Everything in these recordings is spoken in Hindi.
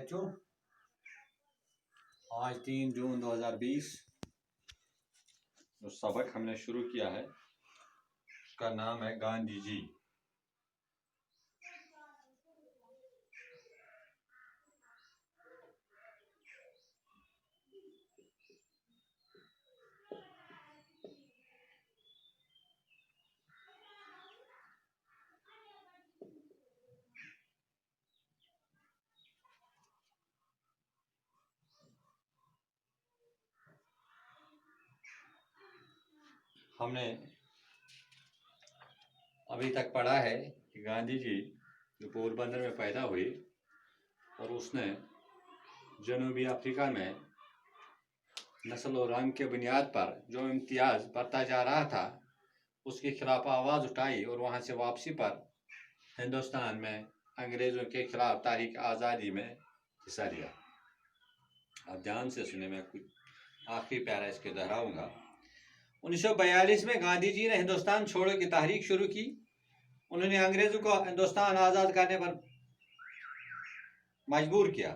बच्चों, आज 3 जून 2020 जो सबक हमने शुरू किया है उसका नाम है गांधी जी। हमने अभी तक पढ़ा है कि गांधी जी जो पोरबंदर में पैदा हुए और उसने जनूबी अफ्रीका में नस्ल और रंग के बुनियाद पर जो इम्तियाज़ बढ़ता जा रहा था उसके खिलाफ आवाज़ उठाई और वहाँ से वापसी पर हिंदुस्तान में अंग्रेज़ों के खिलाफ तारीख आज़ादी में हिस्सा लिया। आप ध्यान से सुने, मैं कुछ आखिरी प्यारा इसके दोहराऊंगा। 1942 में गांधी जी ने हिंदुस्तान छोड़ो की तहरीक शुरू की। उन्होंने अंग्रेज़ों को हिंदुस्तान आज़ाद करने पर मजबूर किया।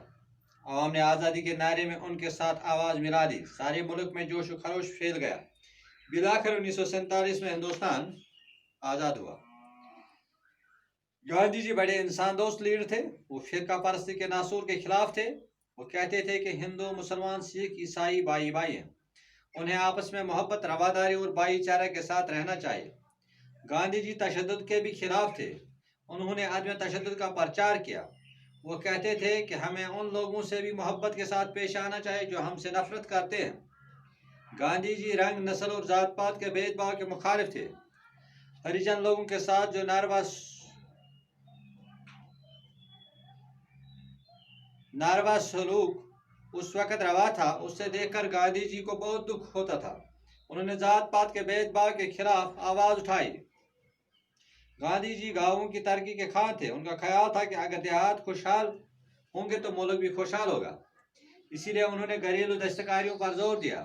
आवाम ने आज़ादी के नारे में उनके साथ आवाज़ मिला दी। सारे मुल्क में जोश व खरोश फैल गया। बिलाखिर 1947 में हिंदुस्तान आज़ाद हुआ। गांधी जी बड़े इंसान दोस्त लीडर थे। वो फिरका परस्ती के नासूर के खिलाफ थे। वो कहते थे कि हिंदू, मुसलमान, सिख, ईसाई भाई भाई हैं। उन्हें आपस में मोहब्बत, रवादारी और भाईचारे के साथ रहना चाहिए। गांधी जी तशद्दुद के भी खिलाफ थे। उन्होंने अदम तशद्दुद का प्रचार किया। वो कहते थे कि हमें उन लोगों से भी मोहब्बत के साथ पेश आना चाहिए जो हमसे नफरत करते हैं। गांधी जी रंग, नस्ल और जात पात के भेदभाव के मुखालिफ थे। हरिजन लोगों के साथ जो नारवा सलूक उस वक़्त रवा था, उससे देखकर गांधी जी को बहुत दुख होता था। उन्होंने जात पात के भेदभाव के खिलाफ आवाज़ उठाई। गांधी जी गाँवों की तरक्की के खां थे। उनका ख्याल था कि अगर देहात खुशहाल होंगे तो मुल्क भी खुशहाल होगा। इसीलिए उन्होंने घरेलू दस्तकारियों पर जोर दिया।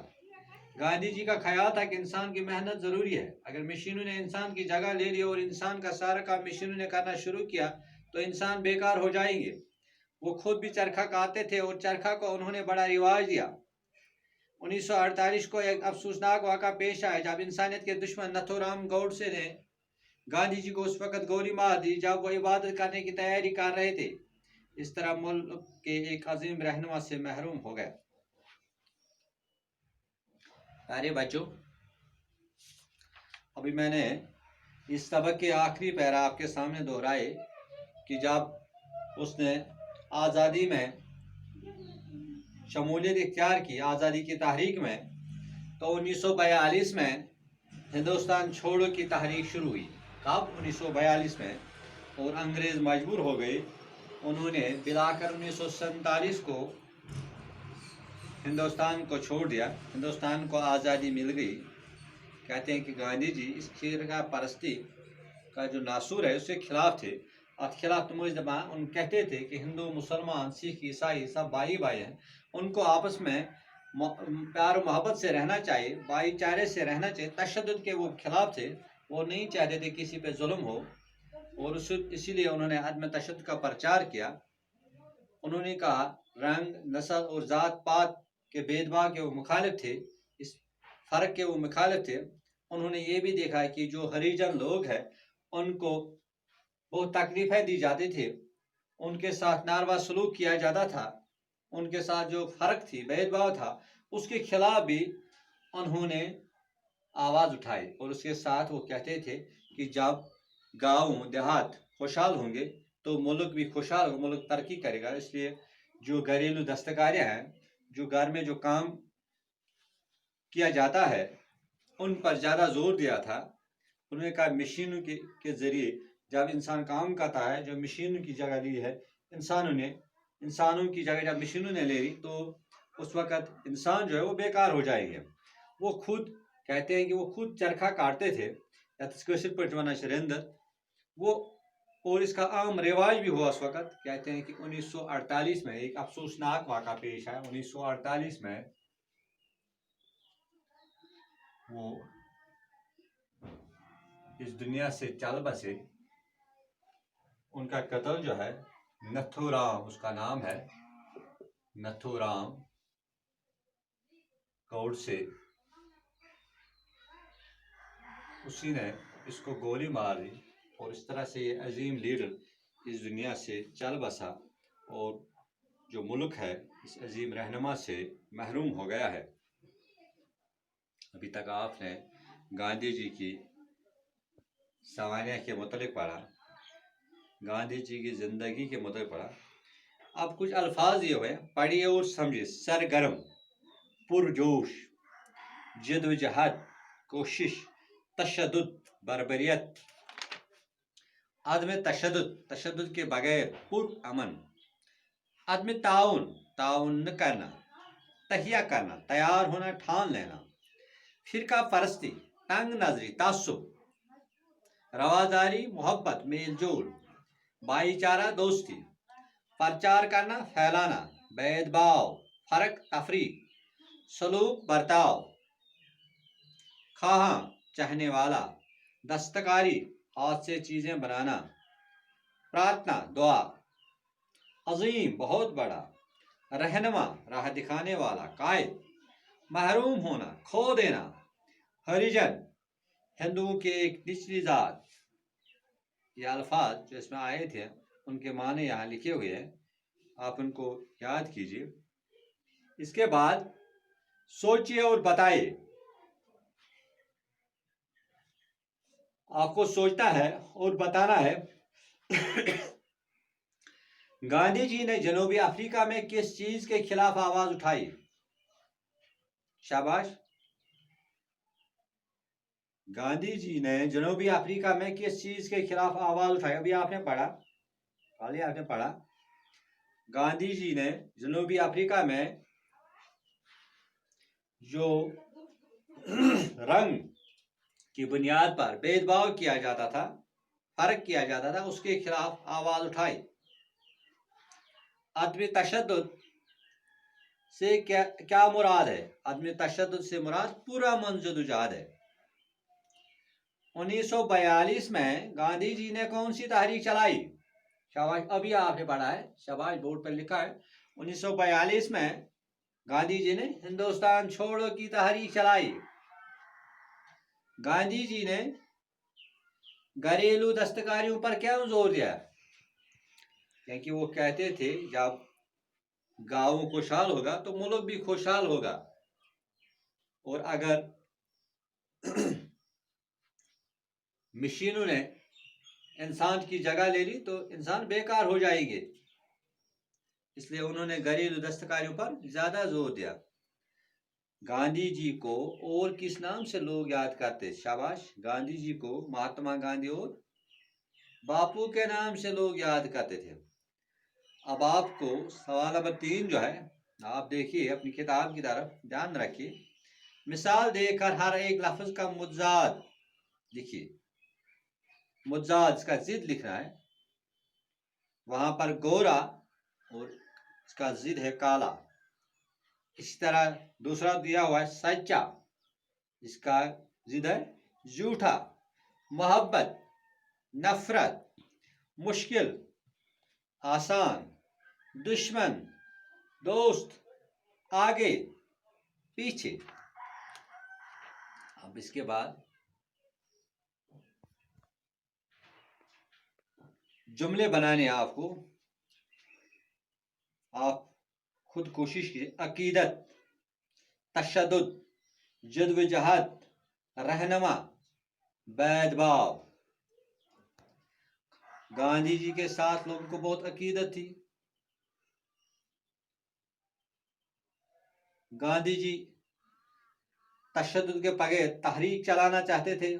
गांधी जी का ख्याल था कि इंसान की मेहनत ज़रूरी है। अगर मशीनों ने इंसान की जगह ले ली और इंसान का सारा काम मशीनों ने करना शुरू किया तो इंसान बेकार हो जाएंगे। वो खुद भी चरखा काटते थे और चरखा को उन्होंने बड़ा रिवाज दिया। 1948 को एक अफसोसनाक वाक़ा पेश आया जब इंसानियत के दुश्मन नथुराम गोडसे ने गांधी जी को उस वक़्त गोली मार दी जब वो इबादत करने की तैयारी कर रहे थे। इस तरह मुल्क के एक अजीम रहनुमा से महरूम हो गए। प्यारे बच्चों, अभी मैंने इस सबक के आखिरी पैरा आपके सामने दोहराए कि जब उसने आज़ादी में शमूलियत इख्तियार की, आज़ादी की तहरीक में, तो 1942 में हिंदुस्तान छोड़ो की तहरीक शुरू हुई। कब? 1942 में। और अंग्रेज़ मजबूर हो गए। उन्होंने बिलाकर 1947 को हिंदुस्तान को छोड़ दिया। हिंदुस्तान को आज़ादी मिल गई। कहते हैं कि गांधी जी इस फिरका परस्ती का जो नासूर है उसके खिलाफ थे। खिलाफ मुजदमा उन कहते थे कि हिंदू, मुसलमान, सिख, ईसाई सब भाई भाई हैं। उनको आपस में प्यार और मोहब्बत से रहना चाहिए, भाईचारे से रहना चाहिए। तशद्दुद के वो खिलाफ थे। वो नहीं चाहते थे किसी पे जुल्म हो और इसीलिए उन्होंने अदम तशद्दुद का प्रचार किया। उन्होंने कहा रंग, नस्ल और जात पात के भेदभाव के वो मुखालिफ थे। इस फ़र्क के वो मुखालिफ थे। उन्होंने ये भी देखा कि जो हरिजन लोग हैं उनको बहुत तकलीफ़ें दी जाती थी, उनके साथ नारवा सलूक किया जाता था, उनके साथ जो फ़र्क थी, भेदभाव था, उसके खिलाफ भी उन्होंने आवाज़ उठाई। और उसके साथ वो कहते थे कि जब गाँव देहात खुशहाल होंगे तो मुल्क भी खुशहाल होगा, मुल्क तरक्की करेगा। इसलिए जो घरेलू दस्तकारियाँ हैं, जो घर में जो काम किया जाता है, उन पर ज़्यादा जोर दिया था। उन्होंने कहा मशीनों के ज़रिए जब इंसान काम करता है, जो मशीनों की जगह ली है इंसानों की जगह जब मशीनों ने ले ली तो उस वक़्त इंसान जो है वो बेकार हो जाएंगे। वो खुद कहते हैं कि वो खुद चरखा काटते थे या तस्कशिर पर जवाना शरेंदर वो, और इसका आम रिवाज भी हुआ उस वक़्त। कहते हैं कि 1948 में एक अफसोसनाक वाक़ा पेश आया। 1948 में वो इस दुनिया से चल बसे। उनका कत्ल जो है, नथुराम उसका नाम है, नथुराम गोडसे, उसी ने इसको गोली मार दी और इस तरह से ये अजीम लीडर इस दुनिया से चल बसा और जो मुल्क है इस अजीम रहनुमा से महरूम हो गया है। अभी तक आपने गांधी जी की सवानियाँ के मुतालिक पढ़ा, गांधी जी की ज़िंदगी के मुतालिक पढ़ा। अब कुछ अल्फाज ये हुए, पढ़िए और समझिए। सरगर्म, पुरजोश, जद्दोजहद, कोशिश, तशद्दुद, बर्बरियत, आदम तशद्दुद, तशद्दुद के बगैर, पुरअमन, आदम ताउन, ताउन न करना, तहिया करना, तैयार होना, ठान लेना, फिरका परस्ती, तंग नजरी, तासुब, रवादारी, मोहब्बत, मेल जोल, भाईचारा, दोस्ती, प्रचार करना, फैलाना, भेदभाव, फर्क, तफरीक, सलूक, बर्ताव, खाहा, चाहने वाला, दस्तकारी, हाथ से चीजें बनाना, प्रार्थना, दुआ, अजीम, बहुत बड़ा, रहनुमा, राह दिखाने वाला, कायद, महरूम होना, खो देना, हरिजन, हिंदुओं के एक निचली जात। ये अल्फाज जो इसमें आए थे उनके माने यहाँ लिखे हुए हैं, आप उनको याद कीजिए। इसके बाद सोचिए और बताइए। आपको सोचना है और बताना है। गांधी जी ने जनूबी अफ्रीका में किस चीज के खिलाफ आवाज उठाई? शाबाश। गांधी जी ने जनूबी अफ्रीका में किस चीज के खिलाफ आवाज उठाई? अभी आपने पढ़ा, खाली आपने पढ़ा, गांधी जी ने जनूबी अफ्रीका में जो रंग की बुनियाद पर भेदभाव किया जाता था, फर्क किया जाता था, उसके खिलाफ आवाज उठाई। अदम तशद्दुद से क्या मुराद है? अदम तशद्दुद से मुराद पूरा जद्दोजहद है। 1942 में गांधी जी ने कौन सी तहरीक चलाई? शाबाश, अभी आपने पढ़ा है, शाबाश, बोर्ड पर लिखा है। 1942 में गांधी जी ने हिंदुस्तान छोड़ो की तहरीक चलाई। गांधी जी ने घरेलू दस्तकारियों पर क्यों जोर दिया? क्योंकि वो कहते थे जब गांव खुशहाल होगा तो मुल्क भी खुशहाल होगा, और अगर मशीनों ने इंसान की जगह ले ली तो इंसान बेकार हो जाएंगे। इसलिए उन्होंने घरेलू दस्तकारियों पर ज्यादा जोर दिया। गांधी जी को और किस नाम से लोग याद करते? शाबाश, गांधी जी को महात्मा गांधी और बापू के नाम से लोग याद करते थे। अब आपको सवाल नंबर 3 जो है, आप देखिए अपनी किताब की तरफ, ध्यान रखिए। मिसाल देकर हर एक लफ्ज का मुज्जाद लिखिए। मुज्जाद इसका जिद लिखना है। वहां पर गोरा और इसका जिद है काला। इसी तरह दूसरा दिया हुआ है सच्चा, इसका जिद है झूठा। मोहब्बत, नफरत, मुश्किल, आसान, दुश्मन, दोस्त, आगे, पीछे। अब इसके बाद जुमले बनाने आपको, आप खुद कोशिश कीजिए। अकीदत, तशद्दुद, जद्दोजहद, रहनुमा, भेदभाव। गांधी जी के साथ लोगों को बहुत अकीदत थी। गांधी जी तशद्दुद के बगैर तहरीक चलाना चाहते थे।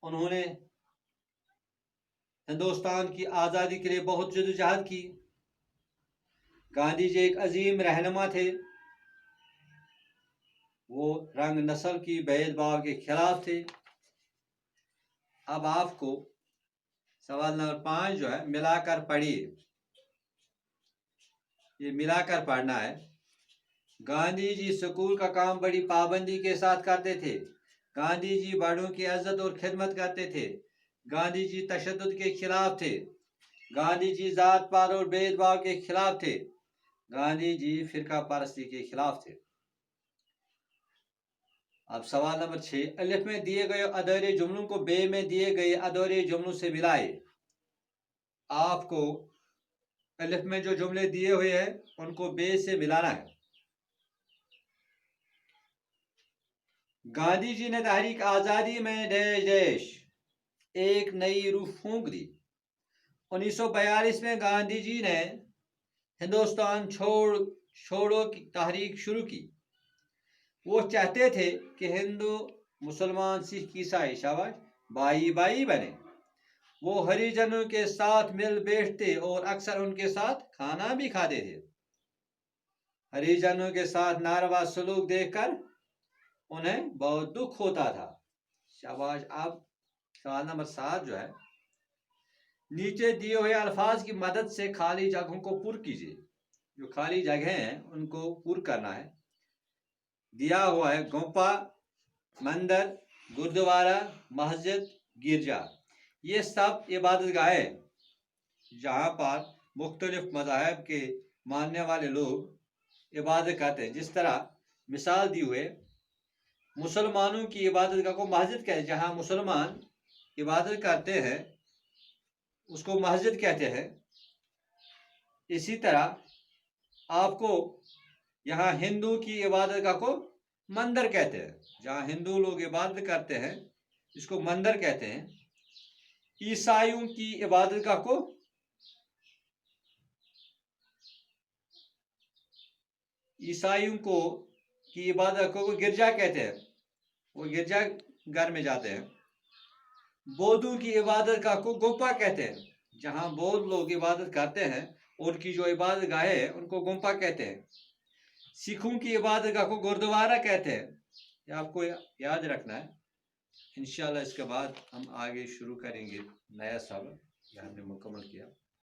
उन्होंने हिंदुस्तान की आज़ादी के लिए बहुत जद्दोजहद की। गांधी जी एक अजीम रहनुमा थे। वो रंग नस्ल की भेदभाव के खिलाफ थे। अब आपको सवाल नंबर 5 जो है, मिलाकर पढ़िए। ये मिलाकर पढ़ना है। गांधी जी स्कूल का काम बड़ी पाबंदी के साथ करते थे। गांधी जी बड़ों की इज्जत और खिदमत करते थे। गांधी जी तशद्दुद के खिलाफ थे। गांधी जी जात पात और भेदभाव के खिलाफ थे। गांधी जी फिरका परस्ती के खिलाफ थे। अब सवाल नंबर 6, अलिफ में दिए गए अधूरे जुमलों को बे में दिए गए अधूरे जुमलों से मिलाए। आपको अलिफ में जो जुमले दिए हुए हैं उनको बे से मिलाना है। गांधी जी ने तहरीक आजादी में देश एक नई रूह फूंक दी। 1942 में गांधी जी ने हिंदुस्तान छोड़ो की तहरीक शुरू की। वो चाहते थे कि हिंदू मुसलमान सिख ईसाई शाबाश भाई भाई बने। वो हरिजनों के साथ मिल बैठते और अक्सर उनके साथ खाना भी खाते थे। हरिजनों के साथ नारवा सलूक देखकर उन्हें बहुत दुख होता था। शाबाश। अब सवाल नंबर 7 जो है, नीचे दिए हुए अल्फाज की मदद से खाली जगहों को पुर कीजिए। जो खाली जगह हैं उनको पुर करना है। दिया हुआ है गोपा, मंदिर, गुरुद्वारा, मस्जिद, गिरजा। ये सब इबादत गाहें जहाँ पर मुख्तलिफ मज़ाहब के मानने वाले लोग इबादत करते हैं। जिस तरह मिसाल दी हुए, मुसलमानों की इबादत गाह को मस्जिद कहते हैं। जहाँ मुसलमान इबादत करते हैं उसको मस्जिद कहते हैं। इसी तरह आपको यहाँ हिंदू की इबादत गाह को मंदिर कहते हैं। जहाँ हिंदू लोग इबादत करते हैं इसको मंदिर कहते हैं। ईसाइयों की इबादत गाह को की इबादत को गिरजा कहते हैं। वो गिरजा घर में जाते हैं। बौद्धों की इबादत गाह को गुम्फा कहते हैं। जहाँ बौद्ध लोग इबादत करते हैं उनकी जो इबादत गाह है उनको गुम्फा कहते हैं। सिखों की इबादत गाह को गुरुद्वारा कहते हैं। ये आपको याद रखना है। इंशाल्लाह इसके बाद हम आगे शुरू करेंगे नया सबक। ये हमने मुकम्मल किया।